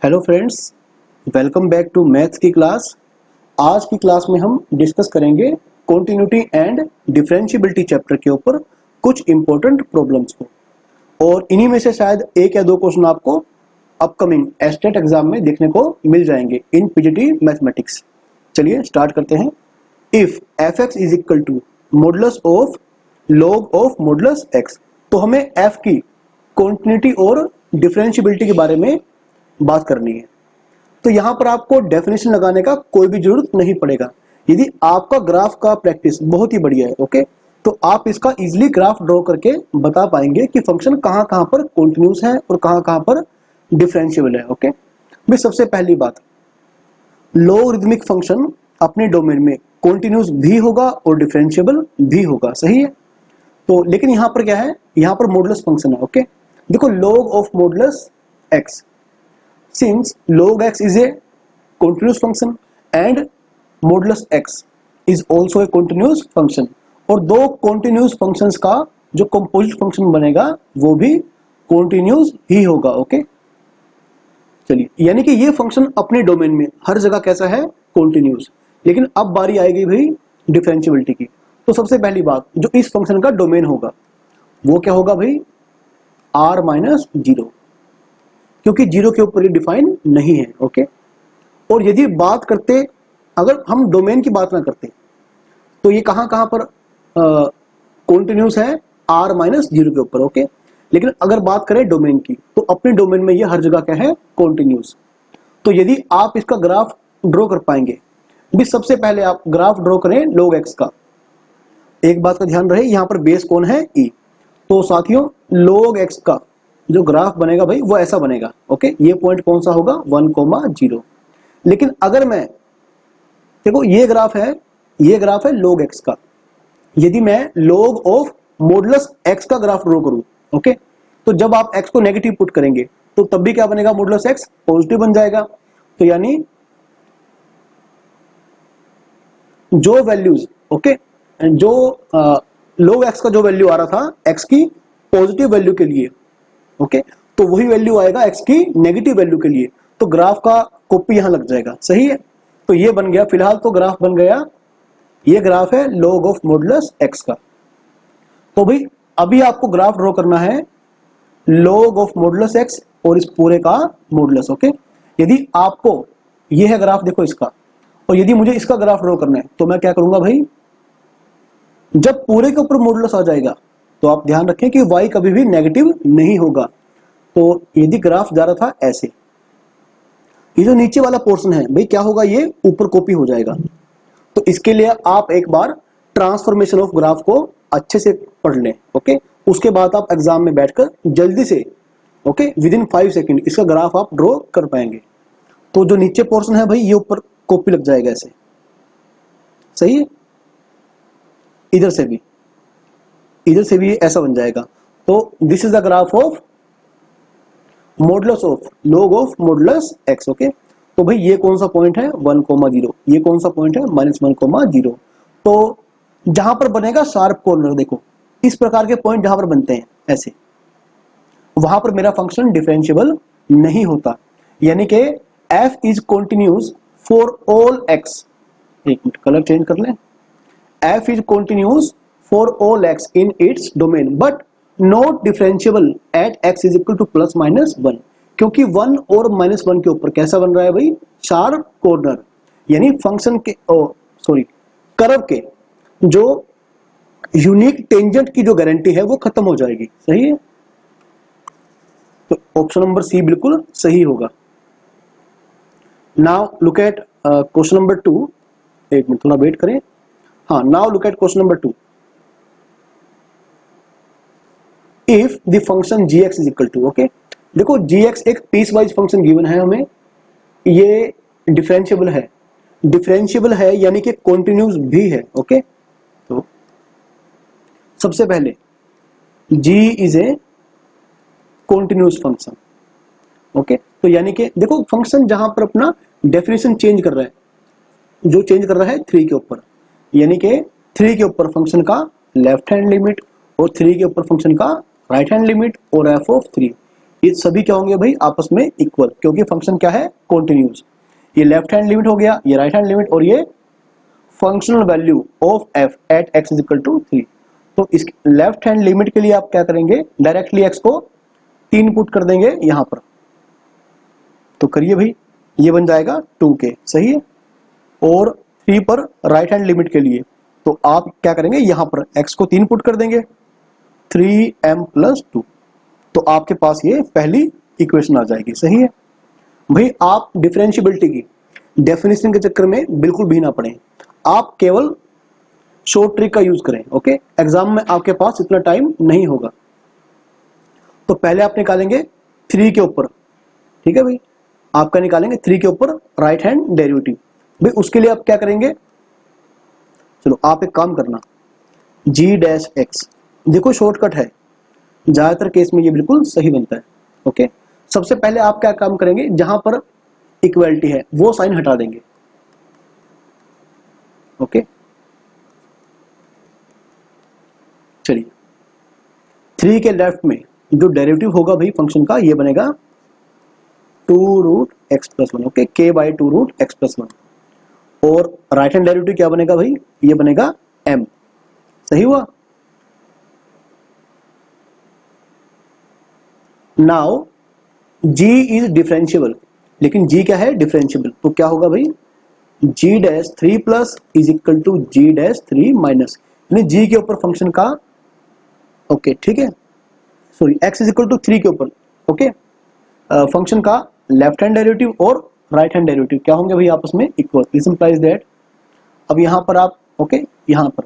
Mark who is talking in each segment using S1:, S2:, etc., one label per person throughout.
S1: Hello friends, welcome back to maths की class. आज की क्लास में हम डिस्कस करेंगे कॉन्टिन्यूटी एंड डिफरेंशिएबिलिटी चैप्टर के ऊपर कुछ इंपॉर्टेंट प्रॉब्लम्स को, और इन्हीं में से शायद एक या दो क्वेश्चन आपको अपकमिंग एस्टेट एग्जाम में देखने को मिल जाएंगे इन पीजीटी मैथमेटिक्स। चलिए स्टार्ट करते हैं। If F X is equal to modulus of log of modulus X, तो हमें एफ की कॉन्टिन्यूटी और डिफरेंशिएबिलिटी के बारे में बात करनी है। तो यहां पर आपको डेफिनेशन लगाने का कोई भी जरूरत नहीं पड़ेगा। यदि आपका ग्राफ का प्रैक्टिस बहुत ही बढ़िया है, ओके, तो आप इसका इजीली ग्राफ ड्रॉ करके बता पाएंगे कि फंक्शन कहां कहां पर कॉन्टिन्यूस है और कहां कहां पर डिफरेंशिएबल है। ओके, भाई सबसे पहली बात, लॉगरिथमिक फंक्शन अपने डोमेन में कॉन्टिन्यूस भी होगा और डिफरेंशिएबल भी होगा, सही है। तो लेकिन यहां पर क्या है, यहां पर मॉडुलस फंक्शन है। ओके, देखो log of modulus x, since log x is a continuous function and modulus x is also a continuous function, और दो continuous functions का जो composite function बनेगा वो भी continuous ही होगा। ओके, चलिए, यानी कि ये फंक्शन अपने डोमेन में हर जगह कैसा है, continuous। लेकिन अब बारी आएगी भाई डिफरेंशिएबिलिटी की। तो सबसे पहली बात, जो इस फंक्शन का डोमेन होगा वो क्या होगा भाई, r माइनस जीरो, क्योंकि जीरो के ऊपर ये डिफाइन नहीं है। ओके, और यदि बात करते, अगर हम डोमेन की बात ना करते तो ये कहां कहां पर कॉन्टिन्यूस है, आर माइनस जीरो के ऊपर। ओके, लेकिन अगर बात करें डोमेन की तो अपने डोमेन में ये हर जगह क्या है, कॉन्टिन्यूस। तो यदि आप इसका ग्राफ ड्रॉ कर पाएंगे, भी सबसे पहले आप ग्राफ ड्रॉ करें लॉग एक्स का। एक बात का ध्यान रहे, यहां पर बेस कौन है, ई। तो साथियों लॉग एक्स का जो ग्राफ बनेगा भाई वो ऐसा बनेगा। ओके, ये पॉइंट कौन सा होगा, 1,0। लेकिन अगर मैं, देखो ये ग्राफ है log x का। यदि मैं log ऑफ मॉडुलस x का ग्राफ ड्रॉ करूं, ओके, तो जब आप x को नेगेटिव पुट करेंगे तो तब भी क्या बनेगा, मॉडुलस x पॉजिटिव बन जाएगा। तो यानी जो वैल्यूज, ओके, जो log x का जो वैल्यू आ रहा था x की पॉजिटिव वैल्यू के लिए, ओके, तो वही वैल्यू आएगा x की नेगेटिव वैल्यू के लिए। तो ग्राफ का कॉपी यहां लग जाएगा, सही है। तो ये बन गया, फिलहाल तो ग्राफ बन गया, ये ग्राफ है log ऑफ मॉडुलस x का। तो भाई अभी आपको ग्राफ ड्रॉ करना है log ऑफ मॉडुलस x और इस पूरे का मॉडुलस। ओके, यदि आपको, ये है ग्राफ देखो इसका, और यदि मुझे इसका ग्राफ ड्रॉ करना है तो मैं क्या करूंगा भाई, जब पूरे के ऊपर मॉडुलस आ जाएगा तो आप ध्यान रखें कि y कभी भी नेगेटिव नहीं होगा। तो यदि ग्राफ जा रहा था ऐसे, ये जो नीचे वाला पोर्शन है भाई क्या होगा, ये ऊपर कॉपी हो जाएगा। तो इसके लिए आप एक बार ट्रांसफॉर्मेशन ऑफ ग्राफ को अच्छे से पढ़ लें। ओके, उसके बाद आप एग्जाम में बैठकर जल्दी से, ओके, विदिन 5 सेकंड इसका ग्राफ आप ड्रॉ कर पाएंगे। तो जो नीचे पोर्शन है भाई ये ऊपर कॉपी लग जाएगा ऐसे, सही है। इधर से भी ऐसा बन जाएगा। तो this is the graph of modulus of log of modulus x. Okay, तो भाई ये कौन सा पॉइंट है, 1,0। ये कौन सा पॉइंट है, -1,0। तो जहां पर बनेगा शार्प कॉर्नर, देखो इस प्रकार के पॉइंट जहां पर बनते हैं ऐसे, वहां पर मेरा फंक्शन डिफरेंशिएबल नहीं होता। यानी कि f is continuous for all x। एक मिनट, कलर चेंज कर लें। f is continuous for all x in its domain but not differentiable at x is equal to +-1, क्योंकि 1 और -1 के ऊपर कैसा बन रहा है भाई, शार्प कॉर्नर। यानी फंक्शन के, कर्व के जो यूनिक टेंजेंट की जो गारंटी है वो खत्म हो जाएगी, सही है। तो ऑप्शन नंबर सी बिल्कुल सही होगा। Now look at question number 2। एक मिनट थोड़ा वेट करें। हाँ, now look at question number 2। If the function gx is equal to, okay, देखो gx एक पीस वाइज फंक्शन गिवन है हमें, ये डिफरेंशिएबल है यानी कि कॉन्टिन्यूस भी है। ओके, तो सबसे पहले g is a continuous function. Okay, तो यानी कि देखो फंक्शन जहां पर अपना डेफिनेशन चेंज कर रहा है, जो चेंज कर रहा है 3 के ऊपर, यानी कि 3 के ऊपर फंक्शन का लेफ्ट हैंड लिमिट और 3 के ऊपर फंक्शन का राइट हैंड लिमिट और f ऑफ 3, ये सभी क्या होंगे भाई आपस में इक्वल, क्योंकि फंक्शन क्या है कॉन्टिन्यूस। ये लेफ्ट हैंड लिमिट हो गया, ये राइट हैंड लिमिट, और ये functional value of F at X is equal to 3। तो इस लेफ्ट हैंड लिमिट के लिए आप क्या करेंगे, डायरेक्टली एक्स को 3 पुट कर देंगे यहां पर, तो करिए भाई, ये बन जाएगा 2k, सही है। और 3 पर राइट हैंड लिमिट के लिए तो आप क्या करेंगे, यहां पर x को 3 पुट कर देंगे, 3m+2, तो आपके पास ये पहली इक्वेशन आ जाएगी, सही है भाई। आप डिफरेंशिएबिलिटी की डेफिनेशन के चक्कर में बिल्कुल भी ना पड़े, आप केवल शॉर्ट ट्रिक का यूज करें, ओके। एग्जाम में आपके पास इतना टाइम नहीं होगा। तो पहले आप निकालेंगे 3 के ऊपर, ठीक है भाई, आपका निकालेंगे 3 के ऊपर राइट हैंड डेरिवेटिव। भाई उसके लिए आप क्या करेंगे, चलो आप एक काम करना, g-x, देखो शॉर्टकट है, ज्यादातर केस में ये बिल्कुल सही बनता है, ओके। सबसे पहले आप क्या काम करेंगे, जहां पर इक्वलिटी है वो साइन हटा देंगे, ओके। चलिए 3 के लेफ्ट में जो डेरिवेटिव होगा भाई फंक्शन का, ये बनेगा 2√x+1, ओके, k/2√x+1। और राइट हैंड डेरिवेटिव क्या बनेगा भाई, ये बनेगा m, सही हुआ। नाउ g इज डिफरेंशिएबल, लेकिन g क्या है डिफरेंशिएबल, तो क्या होगा भाई, g-3+ is equal to g-3 minus, यानी g के ऊपर फंक्शन का, ओके ठीक है, sorry x is equal to 3 के ऊपर, ओके, फंक्शन का लेफ्ट हैंड डेरिवेटिव और राइट हैंड डेरिवेटिव क्या होंगे भाई आपस में इक्वल। दिस इंप्लाइज दैट, अब यहां पर आप, ओके, यहां पर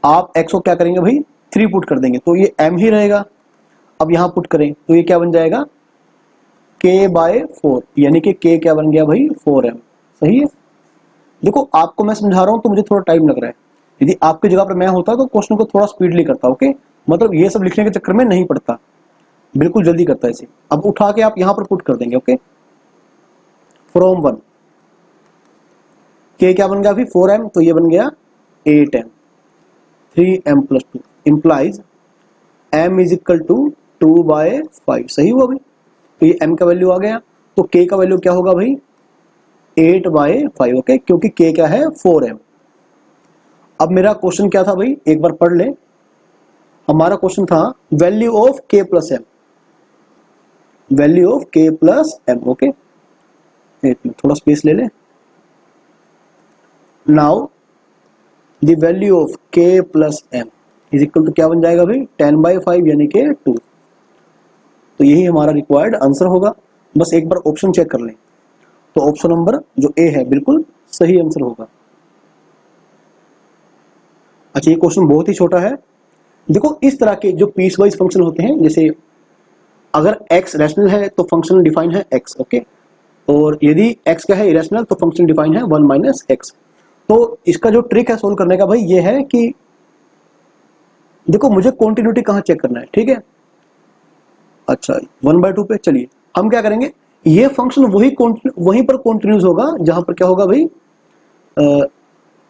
S1: आप x को क्या करेंगे भाई 3 पुट कर देंगे, तो ये m ही रहेगा। अब यहां पुट करें तो ये क्या बन जाएगा, k/4, यानी कि k क्या बन गया भाई 4m, सही है। देखो आपको मैं समझा रहा हूं तो मुझे थोड़ा टाइम लग रहा है, यदि आपकी जगह पर मैं होता तो क्वेश्चन को थोड़ा स्पीडली करता, ओके, मतलब ये सब लिखने के चक्कर में नहीं पड़ता, बिल्कुल जल्दी करता है इसे। अब उठा के आप यहां पर पुट कर देंगे, ओके, फ्रॉम 1, k क्या बन गया अभी 4m, तो ये बन गया 8m, 3m+2 implies m is equal to 2/5, सही हुआ भाई। तो ये m का वैल्यू आ गया, तो k का वैल्यू क्या होगा भाई 8/5, ओके, क्योंकि k क्या है 4m। अब मेरा क्वेश्चन क्या था भाई, एक बार पढ़ ले, हमारा क्वेश्चन था value of k+m, value of k+m, okay, थोड़ा स्पेस ले ले। Now the value of k+m is equal to क्या बन जाएगा भाई 10/5, यानी कि 2। तो यही हमारा रिक्वायर्ड आंसर होगा, बस एक बार ऑप्शन चेक कर लें, तो ऑप्शन नंबर जो ए है बिल्कुल सही आंसर होगा। अच्छा, ये क्वेश्चन बहुत ही छोटा है। देखो इस तरह के जो पीस वाइज फंक्शन होते हैं, जैसे अगर x रैशनल है तो फंक्शन डिफाइन है x, ओके, और यदि x क्या है इरेशनल तो फंक्शन डिफाइन है 1 - x। तो इसका जो ट्रिक है सोल्व करने का भाई ये है कि देखो मुझे कॉन्टिन्यूटी कहाँ चेक करना है, ठीक है। अच्छा 1/2 पे, चलिए हम क्या करेंगे, ये फंक्शन वहीं पर कॉन्टिन्यूस होगा जहां पर क्या होगा भाई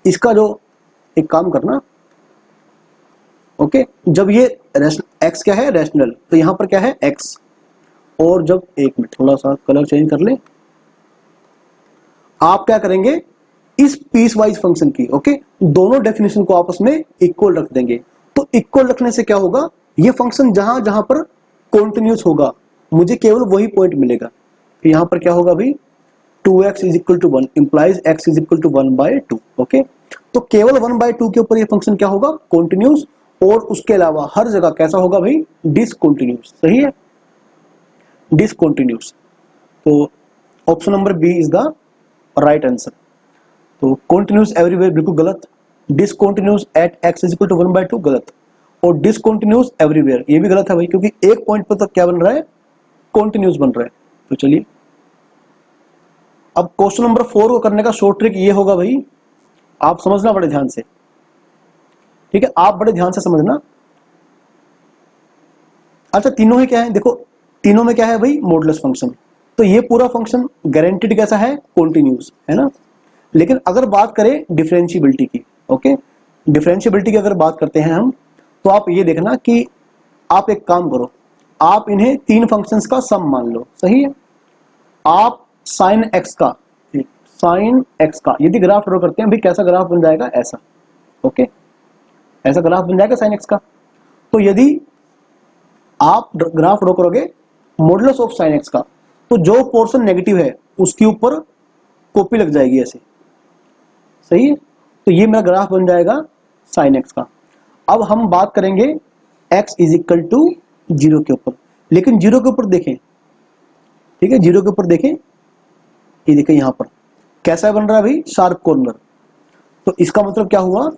S1: इसका जो, एक काम करना, ओके, जब ये x क्या है रैशनल, तो यहां पर क्या है x, और जब, एक मिनट थोड़ा सा कलर चेंज कर ले, आप क्या करेंगे इस पीस वाइज फंक्शन की, ओके, दोनों डेफिनेशन को आपस में इक्वल रख देंगे। तो इक्वल रखने से क्या होगा, ये फंक्शन जहां जहां पर कॉन्टिन्यूस होगा मुझे केवल वही पॉइंट मिलेगा। तो यहां पर क्या होगा भाई 2x is equal to 1 implies x is equal to 1/2, okay. तो केवल 1/2 के ऊपर ये फंक्शन क्या होगा कॉन्टिन्यूस, और उसके अलावा हर जगह कैसा होगा भाई डिसकॉन्टिन्यूस, सही है, डिसकॉन्टिन्यूस। तो option number B is the right answer. तो कॉन्टिन्यूस एवरीवेयर बिल्कुल गलत, discontinuous at x is equal to 1/2 गलत, और डिसकॉन्टिन्यूस एवरीवेयर ये भी गलत है भाई, क्योंकि एक पॉइंट पर तक क्या बन रहा है कॉन्टिन्यूस बन रहा है। तो चलिए अब क्वेश्चन नंबर 4 को करने का शॉर्ट ट्रिक ये होगा भाई, आप समझना बड़े ध्यान से, ठीक है, आप बड़े ध्यान से समझना। अच्छा तीनों में क्या है, देखो तीनों में क्या है भाई मॉडुलस फंक्शन, तो ये पूरा फंक्शन गारंटीड कैसा है कॉन्टिन्यूस है ना। लेकिन अगर बात करें डिफरेंशिएबिलिटी की, ओके, डिफरेंशिएबिलिटी की अगर बात करते हैं हम, तो आप ये देखना कि आप एक काम करो, आप इन्हें तीन फंक्शंस का सम मान लो, सही है। आप साइन एक्स का यदि ग्राफ ड्रॉ करते हैं, भाई कैसा ग्राफ बन जाएगा, ऐसा, ओके, ऐसा ग्राफ बन जाएगा साइन एक्स का। तो यदि आप ग्राफ ड्रॉ करोगे मॉडुलस ऑफ साइन एक्स का, तो जो पोर्शन नेगेटिव है उसके ऊपर कॉपी लग जाएगी ऐसे, सही है। तो ये मेरा ग्राफ बन जाएगा साइन एक्स का। अब हम बात करेंगे x इज इक्वल टू 0 के ऊपर, लेकिन 0 के ऊपर देखें, ठीक है, 0 के ऊपर देखें, ये देखें यहां पर कैसा बन रहा है भाई, शार्प कॉर्नर। तो इसका मतलब क्या हुआ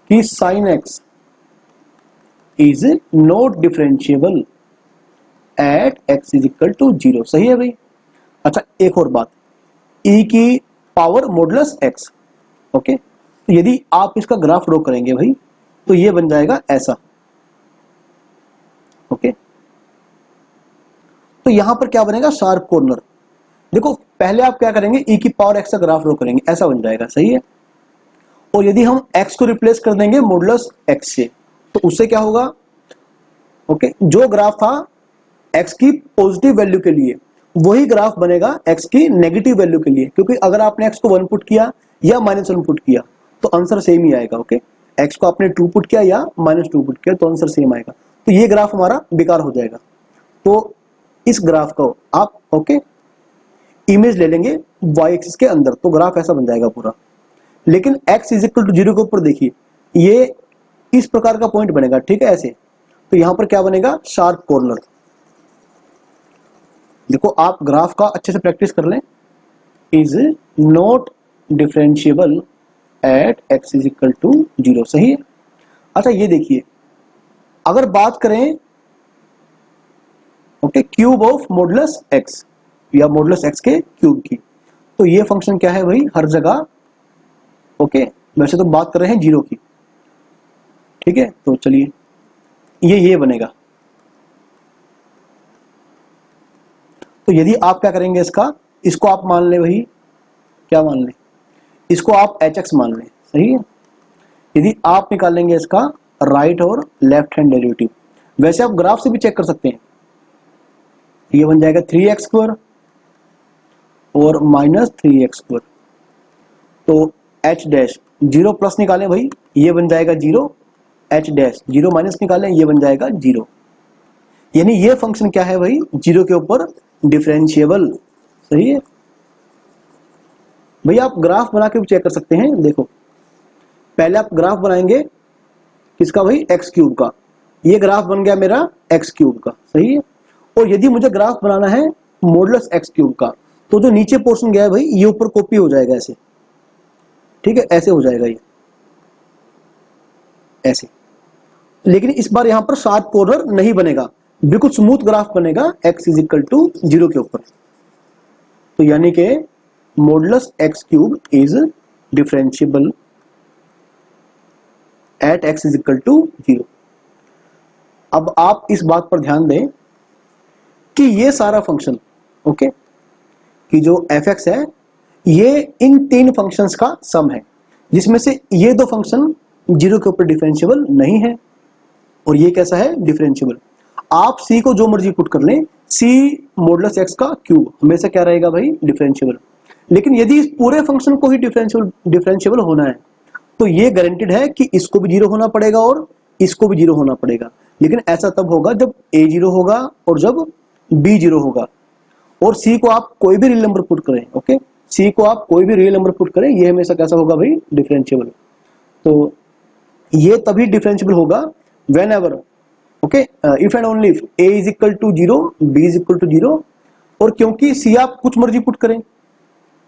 S1: कि sine X is not differentiable at x is equal to 0, सही है भाई। अच्छा, एक और बात, e की पावर मॉडुलस x, ओके। तो यदि आप इसका ग्राफ ड्रॉ करेंगे भाई, तो ये बन जाएगा ऐसा, ओके। तो यहां पर क्या बनेगा, शार्प कॉर्नर। देखो पहले आप क्या करेंगे, e की पावर x का ग्राफ ड्रॉ करेंगे, ऐसा बन जाएगा, सही है। और यदि हम x को रिप्लेस कर देंगे मॉडुलस x से, तो उससे क्या होगा, ओके, जो ग्राफ था x की पॉजिटिव वैल्यू के लिए, वही ग्राफ बनेगा x की नेगेटिव वैल्यू के लिए, क्योंकि अगर आपने x को 1 पुट किया या -1 पुट किया तो आंसर सेम ही आएगा, ओके। x को आपने 2 पुट किया या -2 पुट किया तो आंसर सेम आएगा। तो ये ग्राफ हमारा बेकार हो जाएगा। तो इस ग्राफ को आप, ओके, इमेज ले लेंगे y एक्सिस के अंदर, तो ग्राफ ऐसा बन जाएगा पूरा। लेकिन x इज इक्वल टू 0 के ऊपर देखिए, ये इस प्रकार का पॉइंट बनेगा, ठीक है, ऐसे। तो यहां पर क्या बनेगा, शार्प कॉर्नर। देखो आप ग्राफ का अच्छे से प्रैक्टिस कर लें, is not differentiable at x is equal to 0, सही है। अच्छा ये देखिए, अगर बात करें, okay, cube of modulus x या मॉडुलस x के क्यूब की, तो ये फंक्शन क्या है भाई, हर जगह, ओके, वैसे तो बात कर रहे हैं 0 की, ठीक है। तो चलिए ये बनेगा। तो यदि आप क्या करेंगे, इसको आप मान लें भाई, क्या मान लें, इसको आप hx मान लें, सही है। यदि आप निकालेंगे इसका राइट और लेफ्ट हैंड डेरिवेटिव, वैसे आप ग्राफ से भी चेक कर सकते हैं, ये बन जाएगा 3x² और -3x²। तो h डैश 0 प्लस निकालें भाई, ये बन जाएगा 0, h डैश 0 माइनस निकालें, ये बन जाएगा 0। यानी ये फंक्शन क्या है भाई, 0 के ऊपर डिफरेंशिएबल, सही है। भैया आप ग्राफ बना के भी चेक कर सकते हैं। देखो पहले आप ग्राफ बनाएंगे किसका भाई, x³ का, ये ग्राफ बन गया मेरा x³ का, सही है। और यदि मुझे ग्राफ बनाना है मॉडुलस x³ का, तो जो नीचे पोर्शन गया है भाई, ये ऊपर कॉपी हो जाएगा ऐसे, ठीक है, ऐसे हो जाएगा ये, ऐसे। लेकिन इस बार यहां पर शार्प कॉर्नर नहीं बनेगा, बिल्कुल स्मूथ ग्राफ बनेगा x इज इक्वल टू 0 के ऊपर। तो यानी कि modulus x³ is differentiable at x is equal to 0। अब आप इस बात पर ध्यान दें कि ये सारा फंक्शन, ओके, कि जो fx है, ये इन तीन फंक्शंस का सम है, जिसमें से ये दो फंक्शन 0 के ऊपर डिफरेंशिएबल नहीं है, और ये कैसा है, डिफरेंशिएबल। आप c को जो मर्जी पुट कर लें, c मॉडुलस x का क्यूब हमेशा क्या रहेगा भाई, डिफरेंशिएबल। लेकिन यदि इस पूरे फंक्शन को ही डिफरेंशिएबल होना है, तो ये गारंटेड है कि इसको भी 0 होना पड़ेगा और इसको भी 0 होना पड़ेगा। लेकिन ऐसा तब होगा जब a 0 होगा और जब b 0 होगा। और c को आप कोई भी रियल नंबर पुट करें, ओके, c को आप कोई भी रियल नंबर पुट करें, ये हमेशा कैसा होगा भाई, डिफरेंशिएबल। तो ये तभी डिफरेंशिएबल होगा whenever, okay, if and only if a is equal to 0, b is equal to 0, और क्योंकि c आप कुछ मर्जी पुट करें,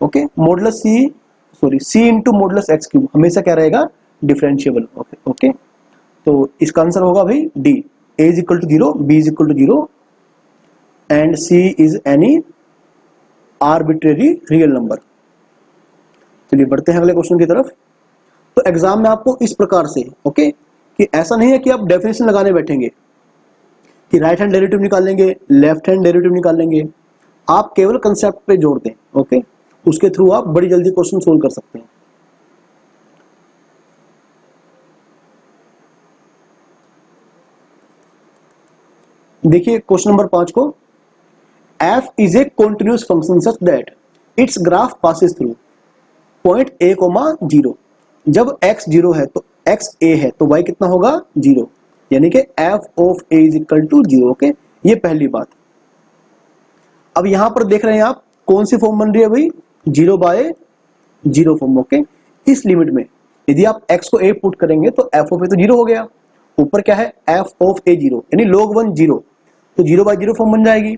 S1: okay, modulus c into modulus x³ हमेशा क्या रहेगा, डिफरेंशिएबल, ओके, ओके। तो इसका आंसर होगा भाई D, a is equal to 0, b is equal to 0 and c is any arbitrary real number. चलिए बढ़ते हैं अगले क्वेश्चन की तरफ। तो एग्जाम में आपको इस प्रकार से, ओके, कि ऐसा नहीं है कि आप डेफिनेशन लगाने बैठेंगे कि राइट हैंड डेरिवेटिव निकालेंगे, लेफ्ट हैंड डेरिवेटिव निकालेंगे। आप केवल कंसेप्ट पे जोड़ दें, ओके, उसके थ्रू आप बड़ी जल्दी क्वेश्चन सोल्व कर सकते हैं। देखिए क्वेश्चन नंबर 5 को, f is a continuous function such that it's graph passes through point a, 0। जब x 0 है तो x a है तो y कितना होगा 0, यानी कि f of a is equal to 0। Okay, ये पहली बात। अब यहां पर देख रहे हैं आप कौन सी फॉर्म बन रही है भाई, 0/0 फॉर्म। ओके, इस लिमिट में यदि आप x को a पुट करेंगे तो f ऑफ a तो 0 हो गया, ऊपर क्या है f ऑफ a 0 यानी log 1 0, तो 0/0 फॉर्म बन जाएगी।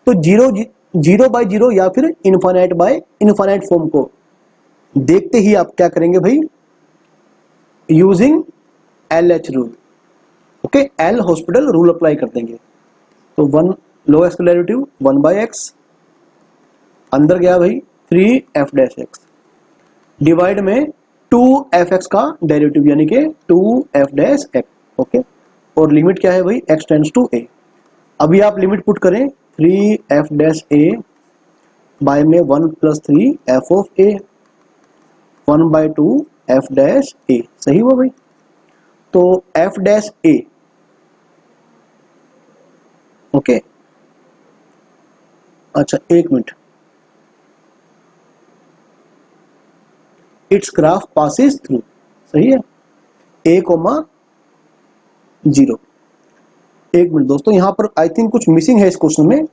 S1: तो 0/0 या फिर इनफाइनाइट बाय इनफाइनाइट फॉर्म को देखते ही आप क्या करेंगे भाई, using LH rule. Okay, L hospital rule apply कर देंगे। तो 1 लोएस्ट डेरिवेटिव 1/x, अंदर गया भाई 3f'(x) डिवाइड में 2f(x) का डेरिवेटिव यानी कि 2f'(x). ओके, और लिमिट क्या है भाई, x टेंड्स टू a। अभी आप लिमिट पुट करें 3f'(a) बाय में 1 + 3f ऑफ a 1/2f'(a), सही हुआ भाई। तो f'(a), ओके, अच्छा एक minute, it's graph passes through, सही है, a, 0। एक मिनट दोस्तों, यहां पर आई थिंक कुछ मिसिंग है इस क्वेश्चन में।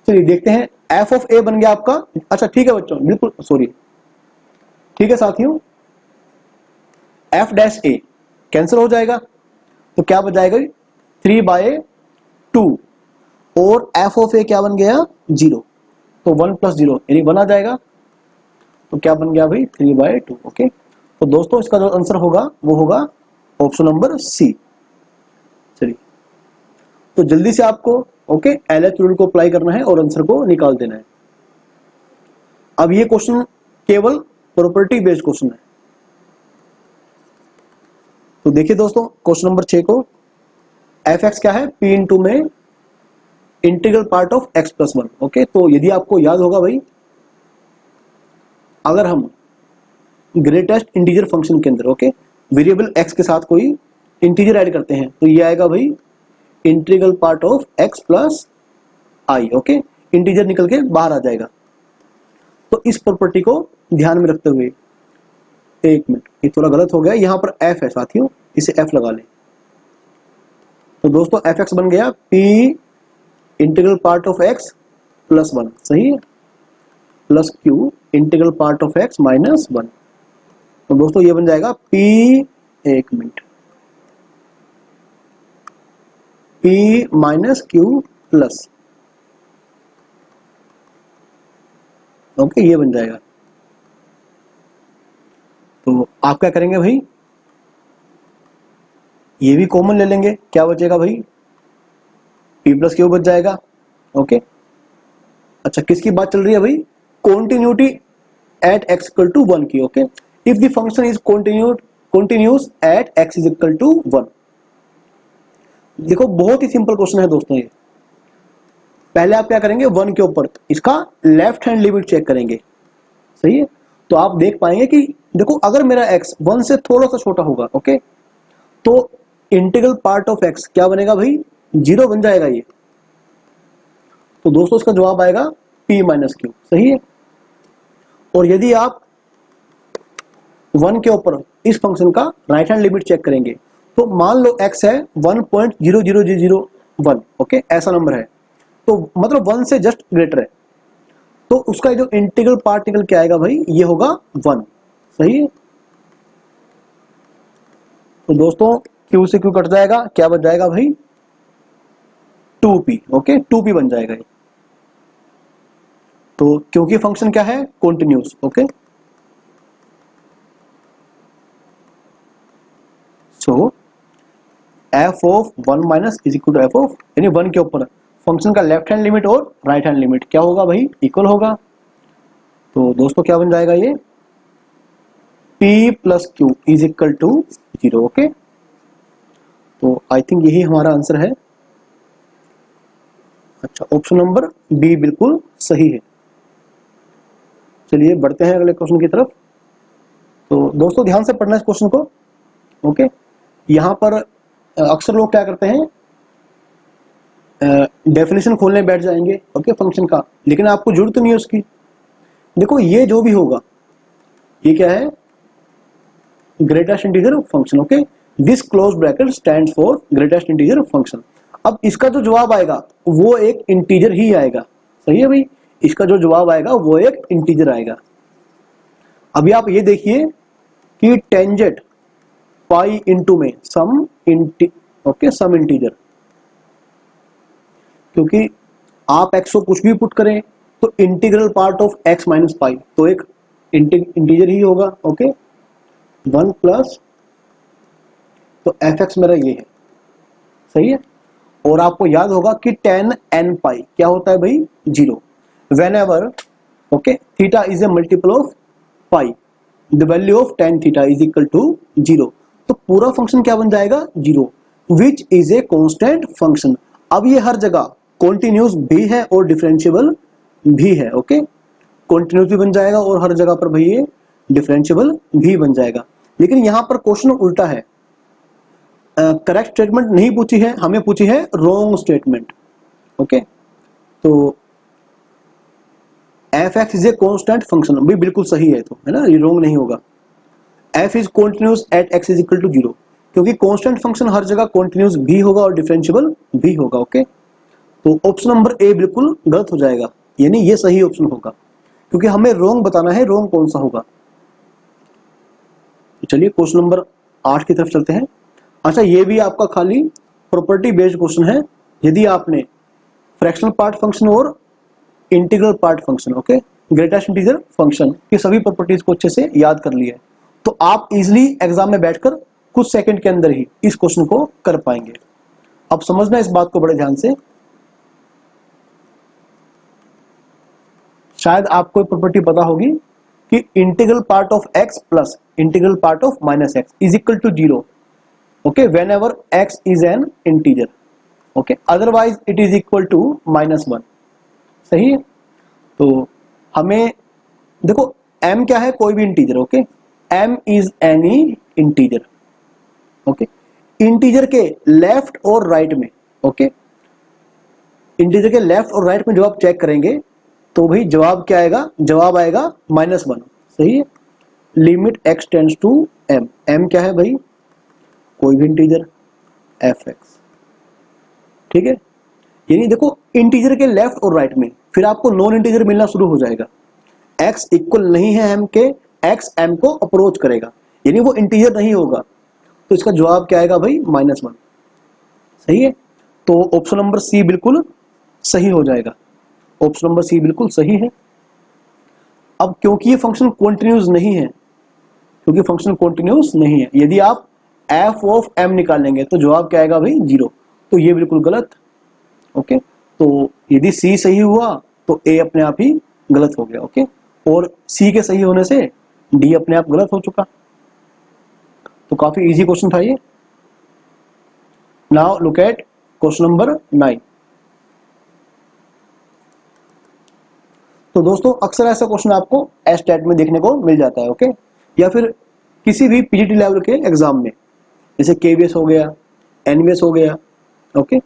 S1: चलिए देखते हैं, f ऑफ a बन गया आपका। अच्छा ठीक है बच्चों, बिल्कुल सॉरी, ठीक है साथियों, f'(a) कैंसिल हो जाएगा तो क्या बच जाएगा 3/2, और f ऑफ a क्या बन गया 0, तो 1 + 0 यानी 1 आ जाएगा, तो क्या बन गया भाई 3/2। ओके, तो दोस्तों इसका जो आंसर होगा वो होगा ऑप्शन नंबर सी। चलिए, तो जल्दी से आपको ओके LH रूल को अप्लाई करना है और आंसर को निकाल देना है। अब ये क्वेश्चन केवल प्रॉपर्टी बेस्ड क्वेश्चन है। तो देखिए दोस्तों क्वेश्चन नंबर 6 को, f(x) क्या है, p इंटू में integral part of x + 1। Okay, तो यदि आपको याद होगा भाई, अगर हम ग्रेटेस्ट इंटीजर फंक्शन के अंदर ओके वेरिएबल x के साथ कोई इंटीजर ऐड करते हैं तो ये आएगा भाई integral part of x + i। Okay, integer निकल के बाहर आ जाएगा। तो इस प्रॉपर्टी को ध्यान में रखते हुए, एक मिनट ये थोड़ा गलत हो गया, यहां पर f है साथियों, इसे f लगा लें। तो दोस्तों f(x) बन गया p integral part of x + 1, सही है, plus q integral part of x - 1। तो दोस्तों ये बन जाएगा p, एक minute, p - q plus, okay ये बन जाएगा। तो आप क्या करेंगे भाई, ये भी कॉमन ले लेंगे, क्या बचेगा भाई p + q बच जाएगा। ओके, अच्छा किसकी बात चल रही है भाई, कॉन्टिन्यूटी एट x = 1 की। Okay, if the function is continuous eight x = 1। देखो बहुत ही सिंपल क्वेश्चन है दोस्तों ये। पहले आप क्या करेंगे, 1 के ऊपर इसका लेफ्ट हैंड लिमिट चेक करेंगे, सही है। तो आप देख पाएंगे कि देखो अगर मेरा x 1 से थोड़ा सा छोटा होगा ओके, तो इंटीग्रल पार्ट ऑफ x क्या बनेगा भाई 0 बन जाएगा ये। तो दोस्तों इसका जवाब आएगा p - q, सही है। और यदि आप 1 के ऊपर इस फंक्शन का राइट हैंड लिमिट चेक करेंगे तो मान लो x है 1.00001, ओके ऐसा नंबर है, तो मतलब 1 से जस्ट ग्रेटर है, तो उसका जो इंटीग्रल पार्ट निकल के आएगा भाई ये होगा 1, सही है। तो दोस्तों q से q कट जाएगा, क्या बच जाएगा भाई 2p। ओके 2p बन जाएगा ये, तो क्योंकि फंक्शन क्या है continuous. Okay, so f of 1 minus is equal to f of, यानी 1 के ऊपर फंक्शन का लेफ्ट हैंड लिमिट और राइट हैंड लिमिट क्या होगा भाई इक्वल होगा। तो दोस्तों क्या बन जाएगा ये p + q is equal to 0। Okay, तो आई थिंक यही हमारा आंसर है। अच्छा ऑप्शन नंबर बी बिल्कुल सही है। चलिए बढ़ते हैं अगले क्वेश्चन की तरफ। तो दोस्तों ध्यान से पढ़ना इस क्वेश्चन को। ओके, यहां पर अक्सर लोग क्या करते हैं, डेफिनेशन खोलने बैठ जाएंगे ओके फंक्शन का, लेकिन आपको जरूरत नहीं है उसकी। देखो ये जो भी होगा ये क्या है, greatest integer function okay. This close bracket stands for greatest integer function. अब इसका जो जवाब आएगा वो एक इंटीजर ही आएगा, सही है भाई, इसका जो जवाब आएगा वो एक इंटीजर आएगा। अभी आप ये देखिए कि टेंजेंट पाई इंटू में सम इंटीजर, क्योंकि आप x को कुछ भी पुट करें तो integral part of x minus pi तो एक इंटीजर ही होगा ओके। 1 प्लस तो fx मेरा ये है, सही है। और आपको याद होगा कि tan n पाई क्या होता है भाई, 0। Whenever okay theta is a multiple of pi, the value of tan theta is equal to 0, तो पूरा फंक्शन क्या बन जाएगा 0, which is a constant function. अब ये हर जगह कॉन्टिन्यूस भी है और डिफरेंशिएबल भी है ओके, कॉन्टिन्यूस भी बन जाएगा और हर जगह पर भाई ये डिफरेंशिएबल भी बन जाएगा। लेकिन यहां पर क्वेश्चन उल्टा है, करेक्ट स्टेटमेंट नहीं पूछी है, हमें पूछी है रॉन्ग स्टेटमेंट ओके। तो F X is a constant function भी बिल्कुल सही है, तो है ना, ये रॉन्ग नहीं होगा। F is continuous at X is equal to 0, क्योंकि कॉन्स्टेंट फंक्शन हर जगह कॉन्टिन्यूस भी होगा और डिफरेंशिएबल भी होगा ओके। तो ऑप्शन नंबर ए बिल्कुल गलत हो जाएगा, यानी ये सही ऑप्शन होगा, क्योंकि हमें रॉन्ग बताना है रॉन्ग कौन सा होगा। तो चलिए क्वेश्चन नंबर 8 की तरफ चलते हैं। अच्छा ये भी आपका खाली प्रॉपर्टी बेस्ड क्वेश्चन है, यदि आपने फ्रैक्शनल पार्ट फंक्शन और integral part function okay greatest integer function की सभी प्रॉपर्टीज को अच्छे से याद कर लिया है तो आप इजिली एग्जाम में बैठकर कुछ सेकंड के अंदर ही इस क्वेश्चन को कर पाएंगे। अब समझना इस बात को बड़े ध्यान से, शायद आपको प्रॉपर्टी पता होगी कि integral part of x plus integral part of minus x is equal to 0 okay whenever x is an integer okay, otherwise it is equal to -1, सही है। तो हमें देखो m क्या है, कोई भी integer okay, m is any integer okay. Integer के लेफ्ट और राइट में ओके, इंटीजर के लेफ्ट और राइट में जब आप चेक करेंगे तो भाई जवाब क्या आएगा, जवाब आएगा -1, सही है। Limit x tends to m, m क्या है भाई, कोई भी इंटीजर fx, ठीक है। यानी देखो इंटीजर के लेफ्ट और राइट में फिर आपको नॉन इंटीजर मिलना शुरू हो जाएगा, x इक्वल नहीं है m के, x m को अप्रोच करेगा यानी वो इंटीजर नहीं होगा, तो इसका जवाब क्या आएगा भाई -1, सही है। तो ऑप्शन नंबर सी बिल्कुल सही हो जाएगा, ऑप्शन नंबर सी बिल्कुल सही है। अब क्योंकि ये फंक्शन कॉन्टिन्यूस नहीं है, क्योंकि फंक्शन कॉन्टिन्यूस नहीं है, यदि आप f ऑफ m निकालेंगे तो जवाब क्या आएगा भाई 0, तो ये बिल्कुल गलत ओके। तो यदि c सही हुआ तो a अपने आप ही गलत हो गया ओके, और c के सही होने से d अपने आप गलत हो चुका। तो काफी इजी क्वेश्चन था ये। Now look at question number 9। तो दोस्तों अक्सर ऐसा क्वेश्चन आपको एस्टेट में देखने को मिल जाता है ओके, या फिर किसी भी पीजीटी लेवल के एग्जाम में, जैसे केवीएस हो गया, एनवीएस हो गया ओके।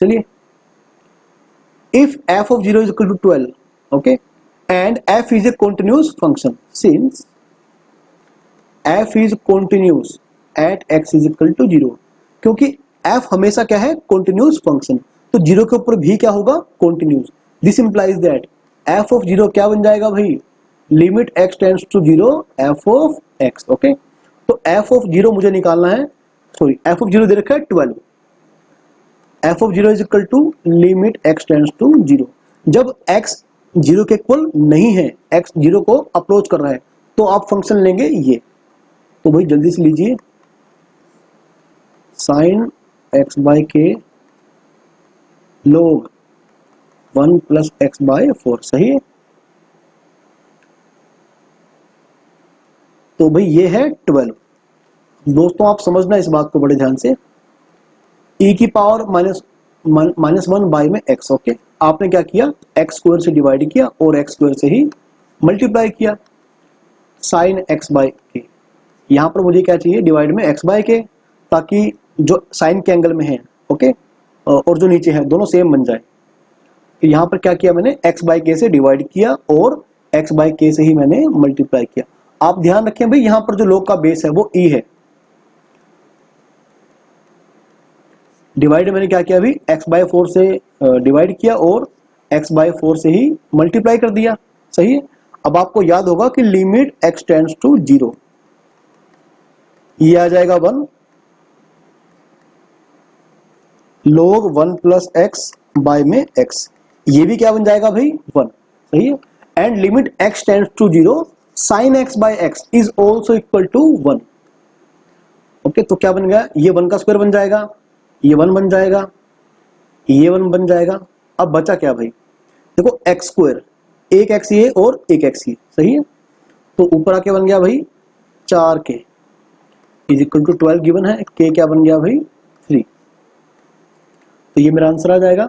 S1: चलिए, if f of 0 is equal to 12 okay and f is a continuous function, since f is continuous at x is equal to 0, क्योंकि f हमेशा क्या है, continuous function, तो 0 के ऊपर भी क्या होगा, continuous। दिस implies that f of 0 क्या बन जाएगा भाई, limit x tends to 0 f of x okay. तो f of 0 मुझे निकालना है, सॉरी f of 0 दे रखा है 12, f of 0 is equal to limit x tends to 0। जब x 0 के इक्वल नहीं है, x 0 को अप्रोच कर रहा है, तो आप फंक्शन लेंगे ये। तो भाई जल्दी से लीजिए, साइन x बाई के log 1 प्लस x बाई 4, सही है। तो भाई ये है 12। दोस्तों आप समझना इस बात को बड़े ध्यान से, e की पावर -1 बाई में x ओके। आपने क्या किया, x स्क्वायर से डिवाइड किया और x स्क्वायर से ही मल्टीप्लाई किया, साइन x बाई के। यहाँ पर मुझे क्या चाहिए, डिवाइड में x बाई के, ताकि जो साइन के एंगल में है, ओके, और जो नीचे है दोनों सेम बन जाए। तो यहाँ पर क्या किया मैंने, x बाई के से डिवाइड किया और x बाई के से ही मैंने मल्टीप्लाई किया। आप ध्यान रखें भाई, यहाँ पर जो log का बेस है वो e है। डिवाइड मैंने क्या किया अभी, x बाई 4 से डिवाइड किया और x बाई 4 से ही मल्टीप्लाई कर दिया, सही है। अब आपको याद होगा कि लिमिट x टेंड्स टू 0, ये आ जाएगा 1 log 1 प्लस एक्स बाय में x, ये भी क्या बन जाएगा भाई 1, सही है। And limit x tends to 0 sine x by x is also equal to 1। Okay, तो क्या बन गया, ये 1 का स्क्वायर बन जाएगा, ये 1 बन जाएगा, ये 1 बन जाएगा। अब बचा क्या भाई, देखो एक्स स्क्वायर, एक एक्स ये और एक एक्स ये, सही है। तो ऊपर आके बन गया भाई 4k is equal to 12 given है, k क्या बन गया भाई 3। तो ये मेरा आंसर आ जाएगा।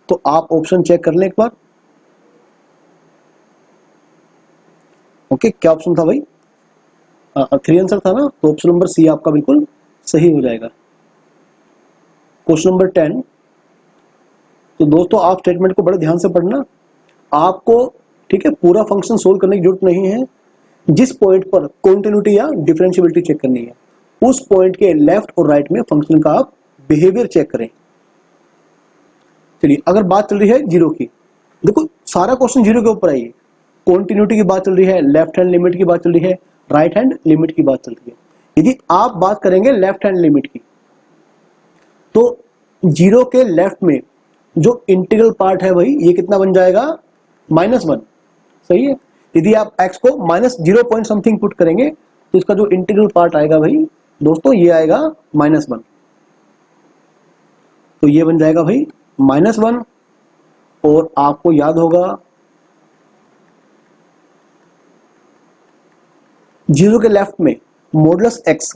S1: तो आप ऑप्शन चेक कर लें एक बार। ओके, क्या ऑप्शन था भाई, 3 आंसर था ना, तो ऑप्शन नंबर सी आपका बिल्कुल सही हो जाएगा। Question number 10। तो दोस्तों आप स्टेटमेंट को बड़े ध्यान से पढ़ना, आपको ठीक है पूरा फंक्शन सोल्व करने की जरूरत नहीं है। जिस पॉइंट पर कॉन्टिन्यूटी या डिफरेंशियबिलिटी चेक करनी है, उस पॉइंट के लेफ्ट और राइट में फंक्शन का आप बिहेवियर चेक करें। चलिए, अगर बात चल रही है जीरो की, देखो सारा क्वेश्चन जीरो के ऊपर आई है। कॉन्टिन्यूटी की बात चल रही है, लेफ्ट हैंड लिमिट की बात चल रही है, राइट हैंड लिमिट की बात चल रही है। यदि आप बात करेंगे लेफ्ट हैंड लिमिट की, तो जीरो के लेफ्ट में जो इंटीग्रल पार्ट है भाई, ये कितना बन जाएगा -1, सही है। यदि आप x को -0 पॉइंट समथिंग पुट करेंगे तो इसका जो इंटीग्रल पार्ट आएगा भाई दोस्तों, ये आएगा -1। तो ये बन जाएगा भाई -1। और आपको याद होगा जीरो के लेफ्ट में मॉडुलस x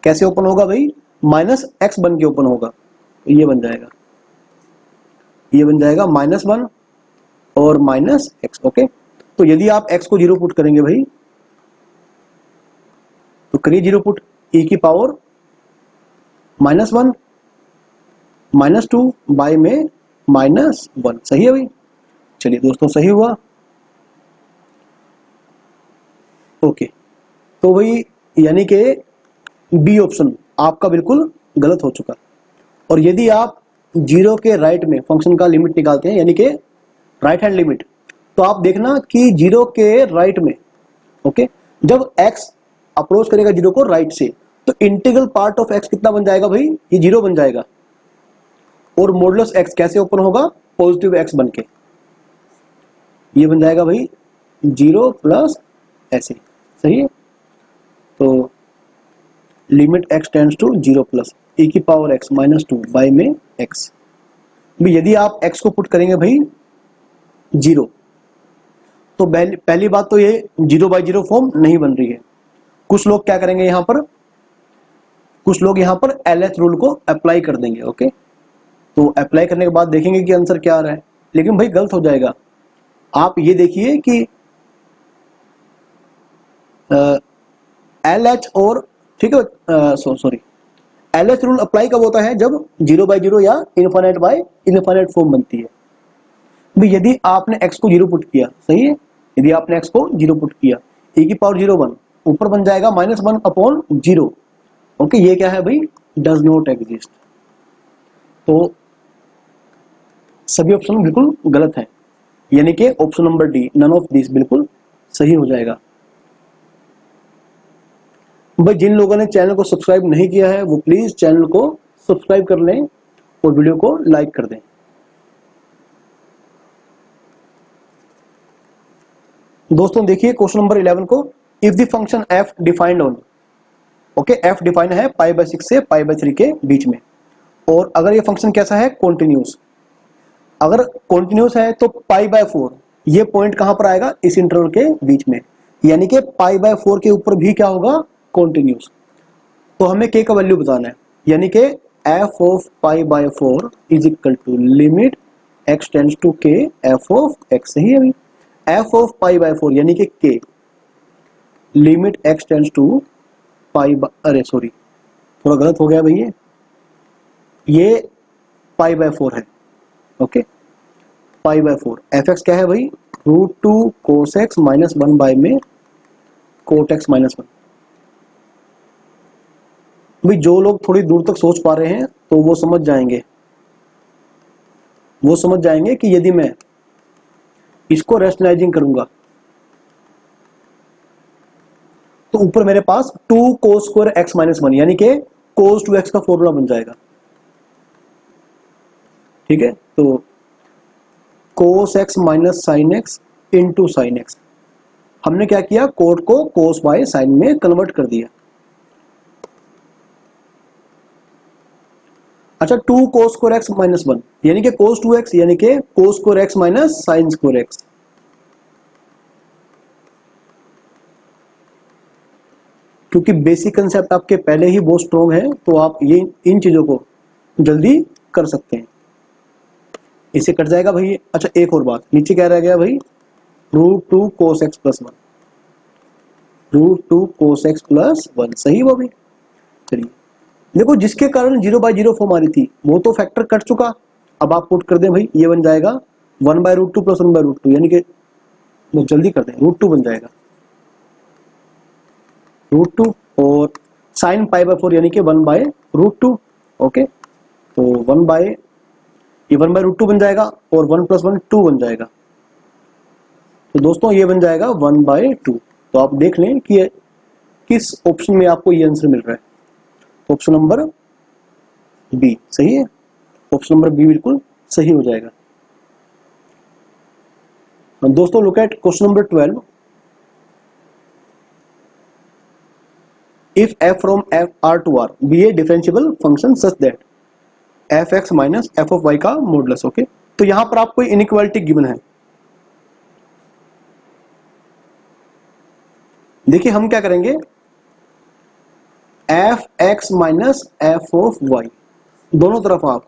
S1: कैसे ओपन होगा भाई, -x बन के ओपन होगा। तो ये बन जाएगा, ये बन जाएगा -1 और -x। ओके, तो यदि आप x को 0 पुट करेंगे भाई, तो करिए 0 पुट, e की पावर -1 -2 बाय में -1, सही है भाई। चलिए दोस्तों, सही हुआ। ओके, तो भाई यानी कि बी ऑप्शन आपका बिल्कुल गलत हो चुका। और यदि आप जीरो के राइट में फंक्शन का लिमिट निकालते हैं, यानी कि राइट हैंड लिमिट, तो आप देखना कि जीरो के राइट में, ओके, जब x अप्रोच करेगा जीरो को राइट से, तो इंटीग्रल पार्ट ऑफ x कितना बन जाएगा भाई, ये 0 बन जाएगा। और मॉडुलस x कैसे ओपन होगा, पॉजिटिव x बन के, ये बन जाएगा भाई 0 प्लस ऐसे, सही है। तो limit x tends to 0 plus e की पावर x -2 बाय में x। यदि आप x को पुट करेंगे भाई 0, तो पहली बात तो ये 0/0 फॉर्म नहीं बन रही है। कुछ लोग क्या करेंगे यहाँ पर, कुछ लोग यहाँ पर LH रूल को अप्लाई कर देंगे। ओके, तो अप्लाई करने के बाद देखेंगे कि आंसर क्या आ रहा है, लेकिन भाई गलत हो जाएगा। आप ये देखिए कि LH और ठीक है, सॉरी, LH रूल अप्लाई कब होता है, जब 0/0 या इनफाइनाइट बाय इनफाइनाइट फॉर्म बनती है। भाई यदि आपने x को 0 पुट किया, सही है, यदि आपने x को 0 पुट किया, e की पावर 0 1 ऊपर बन जाएगा -1/0। ओके, ये क्या है भाई, डज नॉट एग्जिस्ट। तो सभी ऑप्शन बिल्कुल गलत है, यानी कि option number D, none of this, बिल्कुल सही हो जाएगा। भाई जिन लोगों ने चैनल को सब्सक्राइब नहीं किया है, वो प्लीज चैनल को सब्सक्राइब कर लें और वीडियो को लाइक कर दें। दोस्तों देखिए क्वेश्चन नंबर 11 को, if the function f defined on, okay, f defined है π/6 से π/3 के बीच में, और अगर ये फंक्शन कैसा है, कॉन्टिन्यूस। अगर कॉन्टिन्यूस है तो π/4 ये पॉइंट कहां पर आएगा, इस इंटरवल के बीच में, यानी कि π/4 के ऊपर भी क्या होगा, कॉन्टिन्यूस। तो हमें k का वैल्यू बताना है, यानी कि f of π/4 is equal to limit x tends to k f of x, सही है भाई। f ऑफ π/4 यानी कि k, limit x tends to अरे सॉरी, थोड़ा गलत हो गया भाई, ये π/4 है। ओके, π/4 एफ एक्स क्या है भाई, √2 cos x माइनस 1 बाय में कोट एक्स माइनस 1। भाई जो लोग थोड़ी दूर तक सोच पा रहे हैं तो वो समझ जाएंगे कि यदि मैं इसको रैशनलाइजिंग करूंगा तो ऊपर मेरे पास 2 cos स्क्वायर x माइनस 1 यानी कि cos 2x का फॉर्मूला बन जाएगा। ठीक है, तो cos x minus sine x into sine x, हमने क्या किया, कोट को cos बाय साइन में कन्वर्ट कर दिया। अच्छा, 2 cos स्क्वायर x माइनस 1 यानी कि cos 2x यानी कि cos square x minus sine square x। क्योंकि बेसिक कंसेप्ट आपके पहले ही बहुत स्ट्रॉन्ग है तो आप ये इन चीजों को जल्दी कर सकते हैं। इससे कट जाएगा भाई। अच्छा, एक और बात, नीचे क्या रह गया भाई, √2 cos x plus 1, √2 cos x plus 1, सही वो भी। चलिए देखो, जिसके कारण 0/0 फॉर्म आ रही थी वो तो फैक्टर कट चुका। अब आप पुट कर दें भाई, ये बन जाएगा 1/√2 प्लस 1/√2 यानी कि जल्दी कर दें, √2 बन जाएगा √2 और साइन π/4 यानी कि 1/√2। ओके, तो 1/√2 बन जाएगा और 1 + 1 2 बन जाएगा। तो दोस्तों ये बन जाएगा 1/2। तो आप देख लें कि किस ऑप्शन में आपको ये आंसर मिल रहा है। ऑप्शन नंबर बी सही है, ऑप्शन नंबर बी बिल्कुल सही हो जाएगा। दोस्तों look at question number 12। If f from r to r be a differentiable function such that f(x minus f(y) का मॉडुलस। ओके, तो यहां पर आपको इनइक्वालिटी गिवन है। देखिए हम क्या करेंगे, f(x minus f(y) दोनों तरफ आप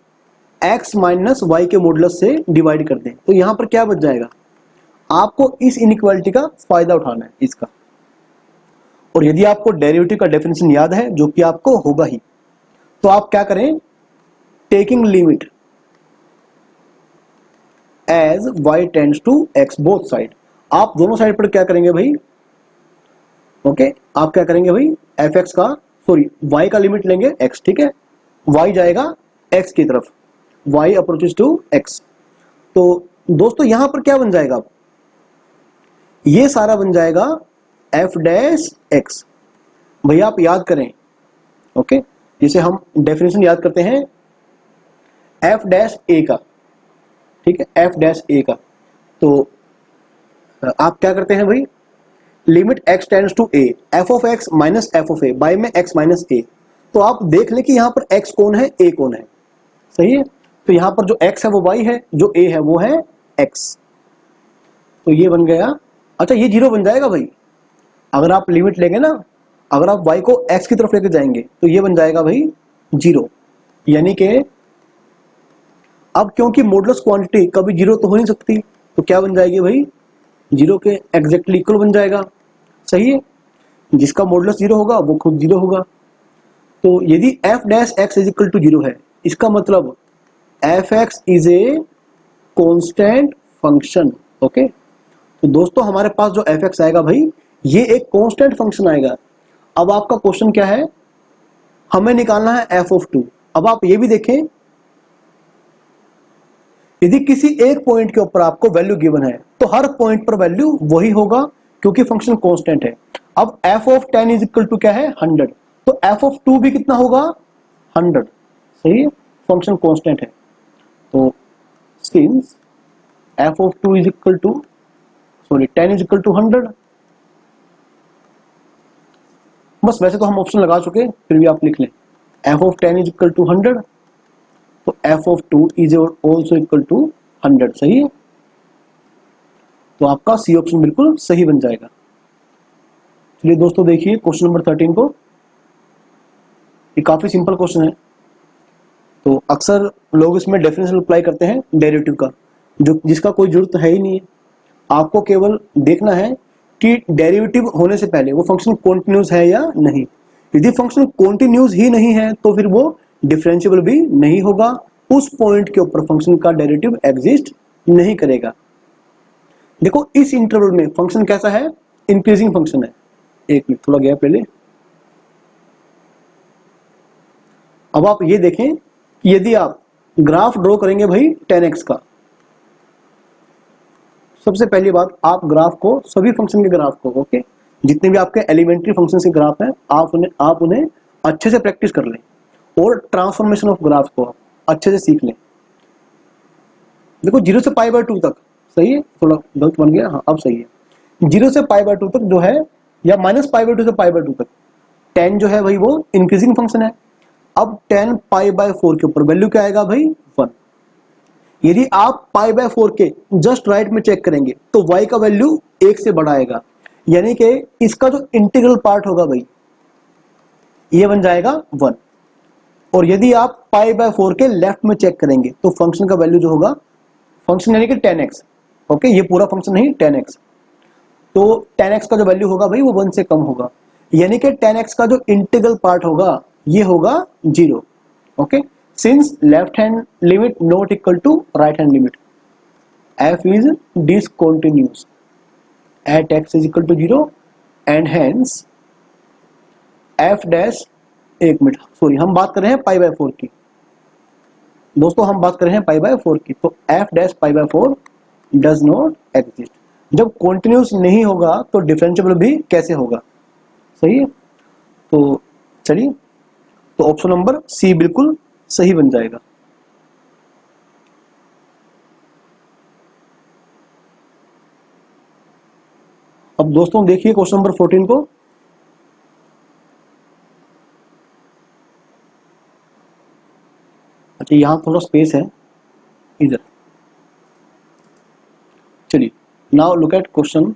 S1: x माइनस y के मॉडुलस से डिवाइड कर दें, तो यहां पर क्या बच जाएगा, आपको इस इनइक्वालिटी का फायदा उठाना है इसका। और यदि आपको डेरिवेटिव का डेफिनेशन याद है, जो कि आपको होगा ही, तो आप क्या करें, taking limit as y tends to x both side, आप दोनों साइड पर क्या करेंगे भाई, ओके, आप क्या करेंगे भाई, f(x) का y का लिमिट लेंगे x, ठीक है, y जाएगा x की तरफ, y अप्रोचेस टू x। तो दोस्तों यहां पर क्या बन जाएगा, ये सारा बन जाएगा f'(x). भैया आप याद करें, ओके, जिसे हम डेफिनेशन याद करते हैं f'(a) का, ठीक है, f'(a) का। तो आप क्या करते हैं भाई, limit x tends to a, f(x) minus f(a) by में x माइनस a। तो आप देख लें कि यहां पर x कौन है, a कौन है, सही है। तो यहां पर जो x है वो y है, जो a है वो है x। तो ये बन गया। अच्छा, ये 0 बन जाएगा भाई, अगर आप लिमिट लेंगे ना, अगर आप y को x की तरफ लेके जाएंगे तो ये बन जाएगा भाई 0, यानी कि अब क्योंकि मॉडुलस क्वांटिटी कभी 0 तो हो नहीं सकती, तो क्या बन जाएगी भाई, 0 के एग्जैक्टली इक्वल बन जाएगा, सही है। जिसका मॉडुलस 0 होगा वो खुद 0 होगा। तो यदि f'(x) इज इक्वल टू 0 है, इसका मतलब f(x) is a constant function. Okay, तो दोस्तों हमारे पास जो f(x) आएगा भाई, ये एक कांस्टेंट फंक्शन आएगा। अब आपका क्वेश्चन क्या है, हमें निकालना है f(2). अब आप ये भी देखें, यदि किसी एक पॉइंट के ऊपर आपको वैल्यू गिवन है तो हर पॉइंट पर वैल्यू वही होगा, क्योंकि फंक्शन कांस्टेंट है। अब f(10) इज इक्वल टू क्या है, 100, तो f(2) भी कितना होगा, 100, सही है, फंक्शन कांस्टेंट है। तो since f(2) is equal to 10 is equal to 100, बस वैसे तो हम ऑप्शन लगा चुके, फिर भी आप लिख लें f(10) इज इक्वल टू 100, तो f(2) is also equal to 100, सही है। तो आपका सी ऑप्शन बिल्कुल सही बन जाएगा। चलिए दोस्तों देखिए क्वेश्चन नंबर 13 को, ये काफी सिंपल क्वेश्चन है। तो अक्सर लोग इसमें डेफिनेशन अप्लाई करते हैं डेरिवेटिव का, जो जिसका कोई जरूरत है ही नहीं है। आपको केवल देखना है कि डेरिवेटिव होने से पहले वो फंक्शन कॉन्टिन्यूस है या नहीं। यदि फंक्शन कॉन्टिन्यूस ही नहीं है तो फिर वो डिफरेंशिएबल भी नहीं होगा, उस पॉइंट के ऊपर फंक्शन का डेरिवेटिव एग्जिस्ट नहीं करेगा। देखो इस इंटरवल में फंक्शन कैसा है, इंक्रीजिंग फंक्शन है। एक मिनट थोड़ा गैप ले ले। अब आप ये देखें कि यदि आप ग्राफ ड्रॉ करेंगे भाई 10x का, सबसे पहली बात आप ग्राफ को, सभी फंक्शन के ग्राफ को, ओके, जितने भी आपके एलिमेंट्री फंक्शन के ग्राफ हैं, आप उन्हें अच्छे से प्रैक्टिस कर लें और ट्रांसफॉर्मेशन ऑफ ग्राफ को अच्छे से सीख लें। देखो 0 से π/2 तक, सही है, थोड़ा गलत बन गया, हाँ अब सही है। 0 से π/2 तक जो है, या -π/2 से π/2 तक, 10 जो है भाई वो इंक्रीजिंग फंक्शन है। अब 10 π/4 के ऊपर वैल्यू क्या आएगा भाई, 1। यदि आप π/4 के जस्ट राइट में चेक करेंगे तो y का वैल्यू 1 से बढ़ाएगा, यानी कि इसका जो इंटीग्रल पार्ट होगा भाई ये बन जाएगा 1। और यदि आप π/4 के लेफ्ट में चेक करेंगे तो फंक्शन का वैल्यू जो होगा, फंक्शन यानी कि 10x, ओके, ये पूरा फंक्शन नहीं 10x, तो 10x का जो वैल्यू होगा भाई वो 1 से कम होगा, यानी कि 10x का जो इंटीग्रल पार्ट होगा ये होगा 0, okay. Since left hand limit not equal to right hand limit, f is discontinuous at x is equal to 0 and hence f dash, एक मिनट सॉरी, हम बात कर रहे हैं π/4 की दोस्तों, हम बात कर रहे हैं π/4 की, तो f dash π/4 does not exist. जब कॉन्टिन्यूस नहीं होगा तो डिफरेंशिएबल भी कैसे होगा, सही है। तो चलिए, तो ऑप्शन नंबर सी बिल्कुल सही बन जाएगा। अब दोस्तों देखिए क्वेश्चन नंबर 14 को। अच्छा यहां थोड़ा स्पेस है इधर, चलिए। Now look at question,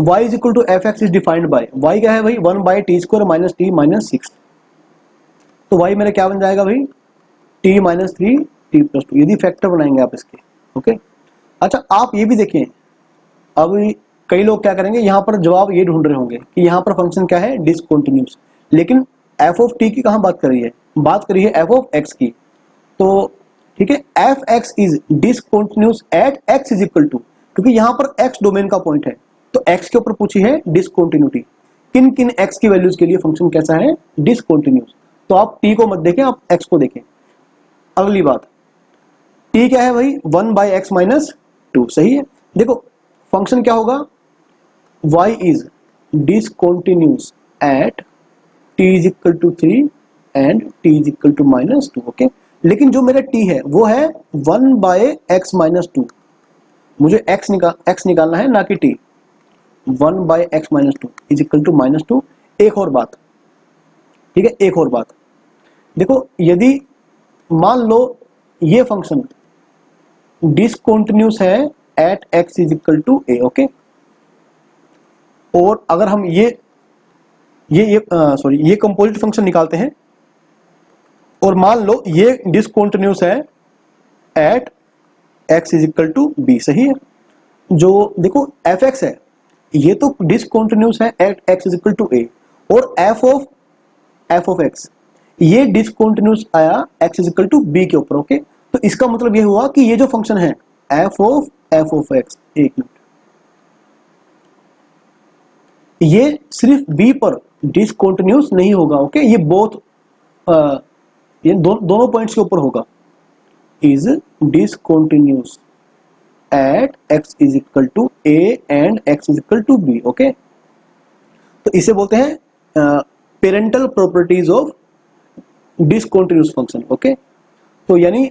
S1: y is equal to F X is defined by, y क्या है भाई, 1/t² माइनस t माइनस 6, तो y मेरा क्या बन जाएगा भाई, t माइनस 3 t प्लस 2, यदि फैक्टर बनाएंगे आप इसके, ओके। अच्छा आप ये भी देखें, अब कई लोग क्या करेंगे, यहाँ पर जवाब ये ढूंढ रहे होंगे कि यहाँ पर फंक्शन क्या है, डिसकंटिन्यूअस, लेकिन एफ ऑफ टी की कहाँ बात कर रही है, बात करी है एफ ऑफ एक्स की। तो ठीक है, F X is discontinuous at X is equal to, क्योंकि यहाँ पर एक्स डोमेन का पॉइंट है, तो एक्स के ऊपर पूछी है डिसकंटिन्यूटी, किन किन एक्स की वैल्यूज के लिए फंक्शन कैसा है, डिसकंटिन्यूअस। तो आप टी को मत देखें, आप एक्स को देखें। अगली बात, टी क्या है भाई, 1/x माइनस 2, सही है। देखो फंक्शन क्या होगा, y is discontinuous at t is equal to 3 and t is equal to minus 2, okay. लेकिन जो मेरा t है वो है 1/x माइनस 2, मुझे x निकालना है, ना कि t। 1/x minus 2 is equal to minus 2। एक और बात, ठीक है, एक और बात, देखो यदि मान लो ये फंक्शन डिसकंटिन्यूअस है at x is equal to a, okay, और अगर हम ये कंपोजिट फंक्शन निकालते हैं और मान लो ये डिसकंटिन्यूअस है at x is equal to b, सही है। जो देखो fx है ये तो डिसकंटिन्यूअस है at x is equal to a, और f ऑफ x ये डिसकंटिन्यूअस आया x is equal to b के ऊपर, ओके। तो इसका मतलब ये हुआ कि ये जो फंक्शन है f ऑफ x, एक मिनट, ये सिर्फ b पर डिसकंटिन्यूअस नहीं होगा, ओके, ये बोथ ये दोनों पॉइंट्स के ऊपर होगा, is discontinuous at x is equal to a and x is equal to b, okay. तो इसे बोलते हैं parental properties of discontinuous function, okay. तो यानी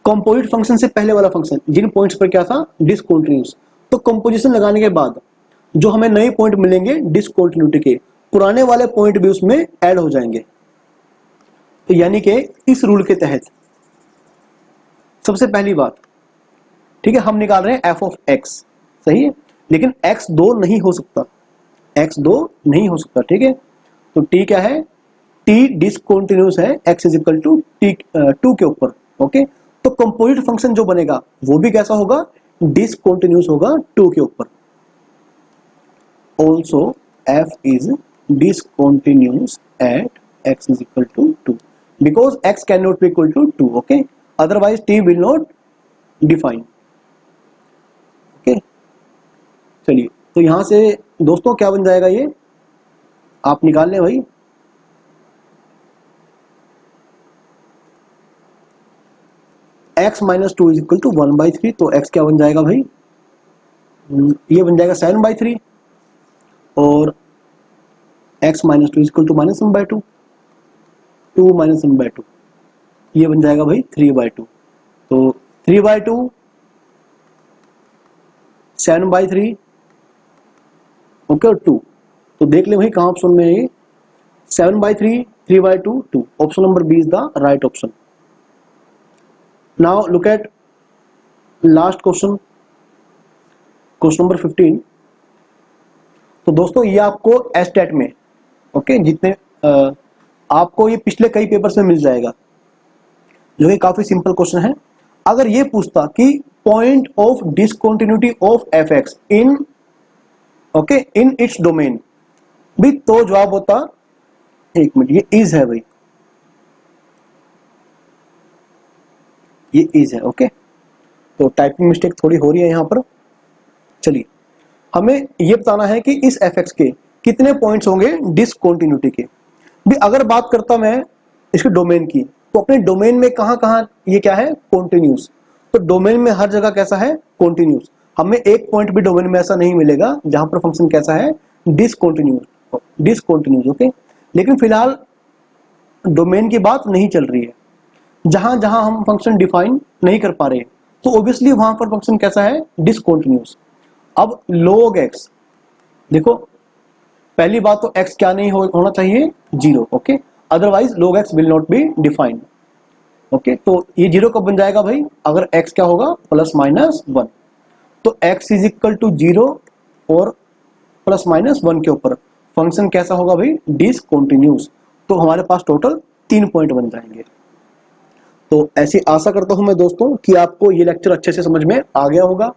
S1: कंपोजिट फंक्शन से पहले वाला फंक्शन जिन पॉइंट्स पर क्या था, डिसकंटिन्यूअस, तो कंपोजिशन लगाने के बाद जो हमें नए पॉइंट मिलेंगे डिसकंटिन्यूटी के, पुराने वाले पॉइंट भी उसमें ऐड हो जाएंगे। तो यानी कि इस रूल के तहत सबसे पहली बात, ठीक है, हम निकाल रहे हैं एफ ऑफ एक्स, सही है, लेकिन एक्स 2 नहीं हो सकता, एक्स 2 नहीं हो सकता, ठीक है। तो टी क्या है, टी डिसकंटिन्यूअस है X is equal to T 2 के ऊपर, ओके। तो कंपोजिट फंक्शन जो बनेगा वो भी कैसा होगा, डिसकंटिन्यूअस होगा 2 के ऊपर। Also F is discontinuous at x is equal to 2 because x cannot be equal to 2, okay, otherwise t will not define, okay। चलिए, तो यहां से दोस्तों क्या बन जाएगा, ये आप निकाल लें भाई। x माइनस 2 इज इक्वल टू 1/3, तो x क्या बन जाएगा भाई, ये बन जाएगा 7/3 और x माइनस 2 इज इक्वल टू -1/2, 2 माइनस 1/2, ये बन जाएगा भाई 3/2, तो 3/2 7/3 ओके और 2, तो देख ले भाई कहाँ ऑप्शन में है ये, 7/3 3/2 2, option number B is the right option. Now look at last question, question number 15। तो दोस्तों ये आपको एस्टेट में, ओके, जितने आपको ये पिछले कई पेपर्स में मिल जाएगा, जो कि काफी सिंपल क्वेश्चन है। अगर ये पूछता कि point of discontinuity of F x in, okay, in its domain भी, तो जवाब होता, एक मिनट, ये इज है भाई, ये इज है, ओके। तो टाइपिंग मिस्टेक थोड़ी हो रही है यहां पर। चलिए, हमें ये बताना है कि इस एफ एक्स के कितने पॉइंट्स होंगे डिसकंटिन्यूटी के भी। अगर बात करता मैं इसके डोमेन की, तो अपने डोमेन में कहां कहां ये क्या है, कॉन्टिन्यूस, तो डोमेन में हर जगह कैसा है, कॉन्टिन्यूस। हमें एक पॉइंट भी डोमेन में ऐसा नहीं मिलेगा जहां पर फंक्शन कैसा है, डिसकंटिन्यूस, ओके। लेकिन फिलहाल डोमेन की बात नहीं चल रही है, जहां जहां हम फंक्शन डिफाइन नहीं कर पा रहे, तो ऑब्वियसली वहां पर फंक्शन कैसा है, डिसकंटिन्यूस। अब log x, देखो पहली बात तो x क्या नहीं होना चाहिए, 0, okay, otherwise log x will not be defined, okay. तो ये 0 कब बन जाएगा भाई, अगर x क्या होगा, +-1, तो x इज इक्वल टू 0 और +-1 के ऊपर फंक्शन कैसा होगा भाई, डिसकंटिन्यूस। तो हमारे पास टोटल 3 पॉइंट बन जाएंगे। तो ऐसी आशा करता हूं मैं दोस्तों कि आपको ये लेक्चर अच्छे से समझ में आ गया होगा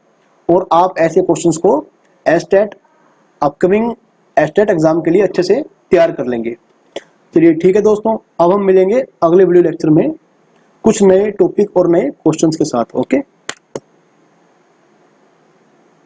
S1: और आप ऐसे क्वेश्चंस को एस्टेट, अपकमिंग एस्टेट एग्जाम के लिए अच्छे से तैयार कर लेंगे। चलिए ठीक है दोस्तों, अब हम मिलेंगे अगले वीडियो लेक्चर में कुछ नए टॉपिक और नए क्वेश्चंस के साथ, ओके।